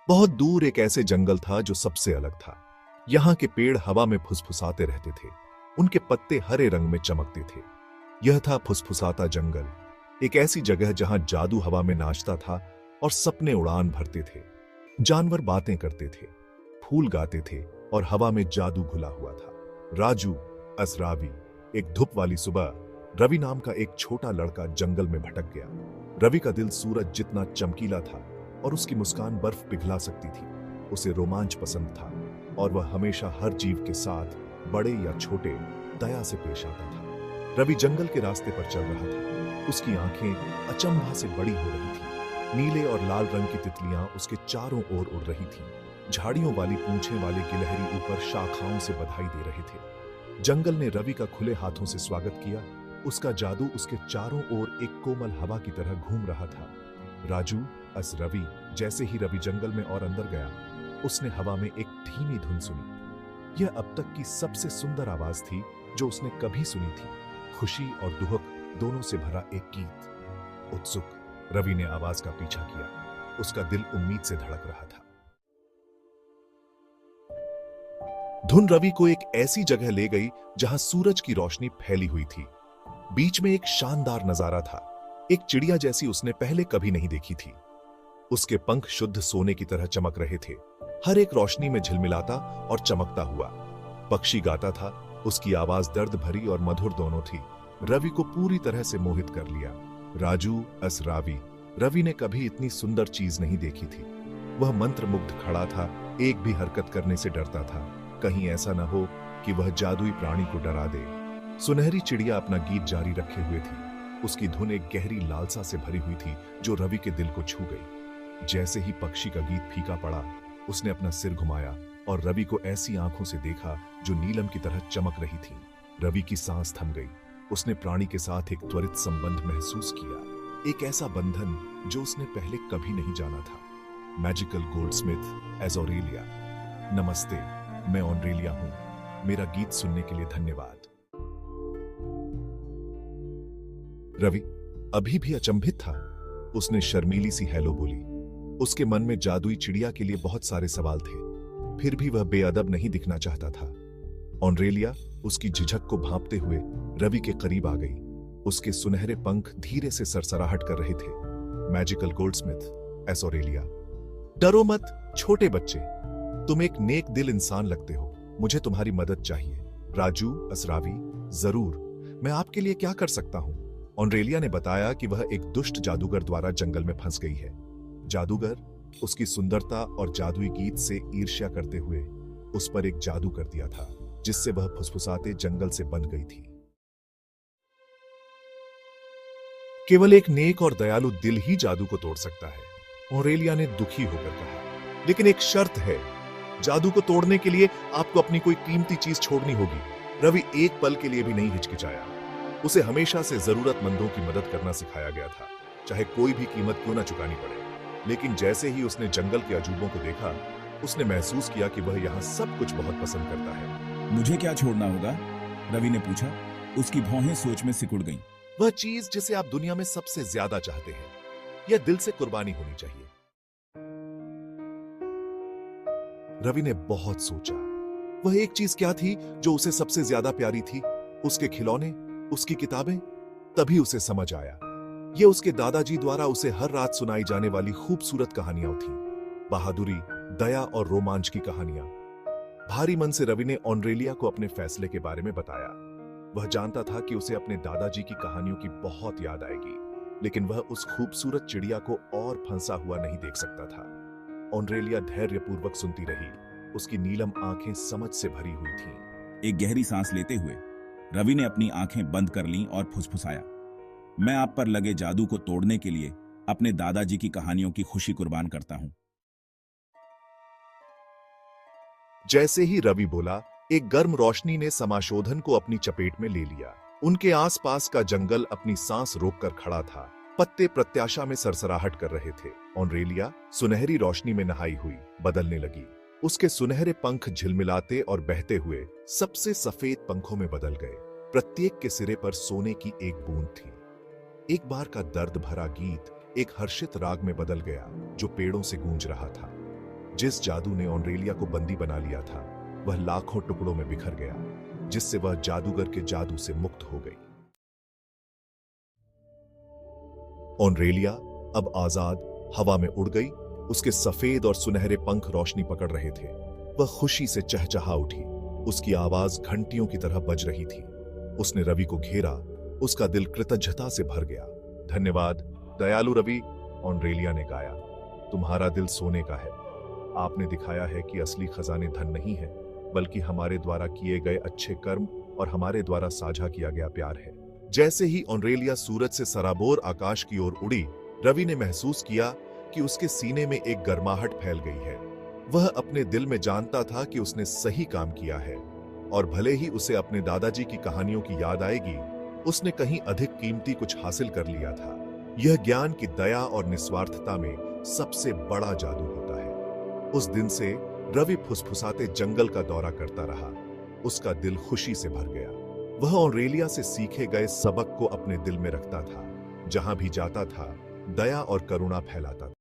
बहुत दूर एक ऐसे जंगल था जो सबसे अलग था। यहाँ के पेड़ हवा में फुसफुसाते रहते थे। उनके पत्ते हरे रंग में चमकते थे। यह था फुसफुसाता जंगल, एक ऐसी जगह जहां जादू हवा में नाचता था और सपने उड़ान भरते थे। जानवर बातें करते थे, फूल गाते थे और हवा में जादू घुला हुआ था। राजू, असरावी। एक धूप वाली सुबह रवि नाम का एक छोटा लड़का जंगल में भटक गया। रवि का दिल सूरज जितना चमकीला था और उसकी मुस्कान बर्फ पिघला सकती थी। उसे रोमांच पसंद था और वह हमेशा हर जीव के साथ, बड़े या छोटे, दया से पेश आता था। रवि जंगल के रास्ते पर चल रहा था। उसकी आंखें अचंभा से बड़ी हो रही थी। नीले और लाल रंग की तितलियां उसके चारों ओर उड़ रही थीं। झाड़ियों वाली पूंछें वाले गिलहरी ऊपर शाखाओं से बधाई दे रहे थे। जंगल ने रवि का खुले हाथों से स्वागत किया। उसका जादू उसके चारों ओर एक कोमल हवा की तरह घूम रहा था। राजू, रवि। जैसे ही रवि जंगल में और अंदर गया, उसने हवा में एक धीमी धुन सुनी। यह अब तक की सबसे सुंदर आवाज थी जो उसने कभी सुनी थी। खुशी और दुहक दोनों से भरा एक गीत। उत्सुक रवि ने आवाज का पीछा किया। उसका दिल उम्मीद से धड़क रहा था। धुन रवि को एक ऐसी जगह ले गई जहां सूरज की रोशनी फैली हुई थी। बीच में एक शानदार नजारा था। एक चिड़िया जैसी उसने पहले कभी नहीं देखी थी। उसके पंख शुद्ध सोने की तरह चमक रहे थे, हर एक रोशनी में झिलमिलाता और चमकता हुआ। पक्षी गाता था। उसकी आवाज दर्द भरी और मधुर दोनों थी। रवि को पूरी तरह से मोहित कर लिया। राजू, असरावी। रवि ने कभी इतनी सुंदर चीज नहीं देखी थी। वह मंत्रमुग्ध खड़ा था, एक भी हरकत करने से डरता था। कहीं ऐसा न हो कि वह जादुई प्राणी को डरा दे। सुनहरी चिड़िया अपना गीत जारी रखे हुए थी। उसकी धुन एक गहरी लालसा से भरी हुई थी जो रवि के दिल को छू गई। जैसे ही पक्षी का गीत फीका पड़ा, उसने अपना सिर घुमाया और रवि को ऐसी आंखों से देखा जो नीलम की तरह चमक रही थी। रवि की सांस थम गई। उसने प्राणी के साथ एक त्वरित संबंध महसूस किया, एक ऐसा बंधन जो उसने पहले कभी नहीं जाना था। Magical goldsmith, Azorelia. नमस्ते, मैं ऑनरेलिया हूं। मेरा गीत सुनने के लिए धन्यवाद। रवि अभी भी अचंभित था। उसने शर्मीली सी हेलो बोली। उसके मन में जादुई चिड़िया के लिए बहुत सारे सवाल थे, फिर भी वह बेअदब नहीं दिखना चाहता था। ऑनरेलिया उसकी झिझक को भांपते हुए रवि के करीब आ गई। उसके सुनहरे पंख धीरे से सरसराहट कर रहे थे। Magical goldsmith, Azorelia. डरो मत छोटे बच्चे, तुम एक नेक दिल इंसान लगते हो। मुझे तुम्हारी मदद चाहिए। राजू, असरावी। जरूर, मैं आपके लिए क्या कर सकता हूं? ऑनरेलिया ने बताया कि वह एक दुष्ट जादूगर द्वारा जंगल में फंस गई है। जादूगर उसकी सुंदरता और जादुई गीत से ईर्ष्या करते हुए उस पर एक जादू कर दिया था, जिससे वह फुसफुसाते जंगल से बन गई थी। केवल एक नेक और दयालु दिल ही जादू को तोड़ सकता है, ऑनरेलिया ने दुखी होकर कहा। लेकिन एक शर्त है, जादू को तोड़ने के लिए आपको अपनी कोई कीमती चीज छोड़नी होगी। रवि एक पल के लिए भी नहीं हिचकिचाया। उसे हमेशा से जरूरतमंदों की मदद करना सिखाया गया था, चाहे कोई भी कीमत क्यों ना चुकानी पड़े। लेकिन जैसे ही उसने जंगल के अजूबों को देखा, उसने महसूस किया कि वह यहाँ सब कुछ बहुत पसंद करता है। मुझे क्या छोड़ना होगा? रवि ने पूछा। उसकी भौहें सोच में सिकुड़ गईं। वह चीज जिसे आप दुनिया में सबसे ज्यादा चाहते हैं, यह दिल से कुर्बानी होनी चाहिए। रवि ने बहुत सोचा। वह एक चीज क्या थी जो उसे सबसे ज्यादा प्यारी थी? उसके खिलौने, उसकी किताबें। तभी उसे समझ आया, ये उसके दादाजी द्वारा उसे हर रात सुनाई जाने वाली खूबसूरत कहानियां थीं। बहादुरी, दया और रोमांच की कहानियां। भारी मन से रवि ने ऑनरेलिया को अपने फैसले के बारे में बताया। वह जानता था कि उसे अपने दादाजी की कहानियों की बहुत याद आएगी, लेकिन वह उस खूबसूरत चिड़िया को और फंसा हुआ नहीं देख सकता था। ऑनरेलिया धैर्यपूर्वक सुनती रही। उसकी नीलम आंखें समझ से भरी हुई थीं। एक गहरी सांस लेते हुए रवि ने अपनी आंखें बंद कर लीं और फुसफुसाया, मैं आप पर लगे जादू को तोड़ने के लिए अपने दादाजी की कहानियों की खुशी कुर्बान करता हूं। जैसे ही रवि बोला, एक गर्म रोशनी ने समाशोधन को अपनी चपेट में ले लिया। उनके आसपास का जंगल अपनी सांस रोककर खड़ा था। पत्ते प्रत्याशा में सरसराहट कर रहे थे। ऑनरेलिया सुनहरी रोशनी में नहाई हुई बदलने लगी। उसके सुनहरे पंख झिलमिलाते और बहते हुए सबसे सफेद पंखों में बदल गए। प्रत्येक के सिरे पर सोने की एक बूंद थी। एक बार का दर्द भरा गीत एक हर्षित राग में बदल गया जो पेड़ों से गूंज रहा था। जिस जादू ने ऑनरेलिया को बंदी बना लिया था वह लाखों टुकड़ों में बिखर गया, जिससे वह जादूगर के जादू से मुक्त हो गई। ऑनरेलिया अब आजाद हवा में उड़ गई। उसके सफेद और सुनहरे पंख रोशनी पकड़ रहे थे। वह खुशी से चहचहा उठी। उसकी आवाज घंटियों की तरह बज रही थी। उसने रवि को घेरा। उसका दिल कृतज्ञता से भर गया। धन्यवाद दयालु रवि, ऑनरेलिया ने गाया। तुम्हारा दिल सोने का है। आपने दिखाया है कि असली खजाने धन नहीं है, बल्कि हमारे द्वारा किए गए अच्छे कर्म और हमारे द्वारा साझा किया गया प्यार है। जैसे ही ऑनरेलिया सूरज से सराबोर आकाश की ओर उड़ी, रवि ने महसूस किया कि उसके सीने में एक गर्माहट फैल गई है। वह अपने दिल में जानता था कि उसने सही काम किया है, और भले ही उसे अपने दादाजी की कहानियों की याद आएगी, उसने कहीं अधिक कीमती कुछ हासिल कर लिया था। यह ज्ञान की दया और निस्वार्थता में सबसे बड़ा जादू होता है। उस दिन से रवि फुसफुसाते जंगल का दौरा करता रहा। उसका दिल खुशी से भर गया। वह ऑनरेलिया से सीखे गए सबक को अपने दिल में रखता था। जहां भी जाता था, दया और करुणा फैलाता था।